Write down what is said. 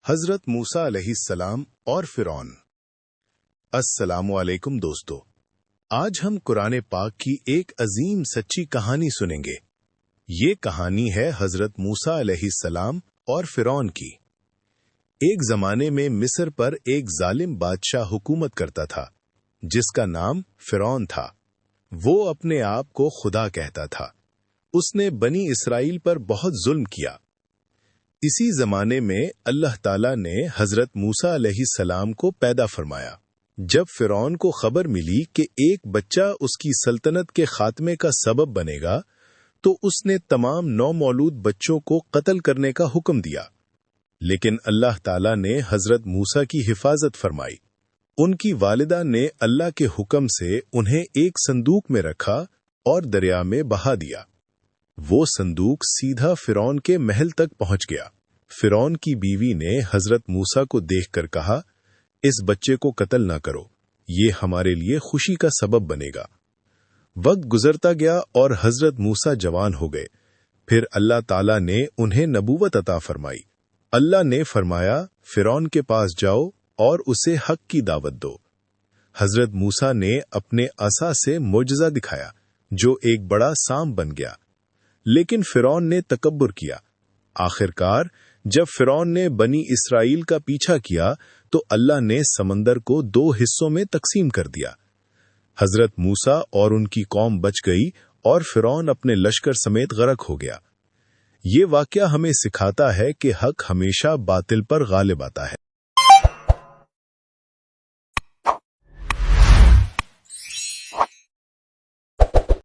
حضرت موسیٰ علیہ السلام اور فرعون۔ السلام علیکم دوستو، آج ہم قرآن پاک کی ایک عظیم سچی کہانی سنیں گے۔ یہ کہانی ہے حضرت موسیٰ علیہ السلام اور فرعون کی۔ ایک زمانے میں مصر پر ایک ظالم بادشاہ حکومت کرتا تھا جس کا نام فرعون تھا۔ وہ اپنے آپ کو خدا کہتا تھا۔ اس نے بنی اسرائیل پر بہت ظلم کیا۔ اسی زمانے میں اللہ تعالیٰ نے حضرت موسیٰ علیہ السلام کو پیدا فرمایا۔ جب فرعون کو خبر ملی کہ ایک بچہ اس کی سلطنت کے خاتمے کا سبب بنے گا تو اس نے تمام نومولود بچوں کو قتل کرنے کا حکم دیا۔ لیکن اللہ تعالیٰ نے حضرت موسیٰ کی حفاظت فرمائی۔ ان کی والدہ نے اللہ کے حکم سے انہیں ایک صندوق میں رکھا اور دریا میں بہا دیا۔ وہ صندوق سیدھا فرعون کے محل تک پہنچ گیا۔ فرعون کی بیوی نے حضرت موسیٰ کو دیکھ کر کہا، اس بچے کو قتل نہ کرو، یہ ہمارے لیے خوشی کا سبب بنے گا۔ وقت گزرتا گیا اور حضرت موسیٰ جوان ہو گئے۔ پھر اللہ تعالیٰ نے انہیں نبوت عطا فرمائی۔ اللہ نے فرمایا، فرعون کے پاس جاؤ اور اسے حق کی دعوت دو۔ حضرت موسیٰ نے اپنے عصا سے معجزہ دکھایا جو ایک بڑا سانپ بن گیا، لیکن فرعون نے تکبر کیا۔ آخرکار جب فرعون نے بنی اسرائیل کا پیچھا کیا تو اللہ نے سمندر کو 2 حصوں میں تقسیم کر دیا۔ حضرت موسیٰ اور ان کی قوم بچ گئی اور فرعون اپنے لشکر سمیت غرق ہو گیا۔ یہ واقعہ ہمیں سکھاتا ہے کہ حق ہمیشہ باطل پر غالب آتا ہے۔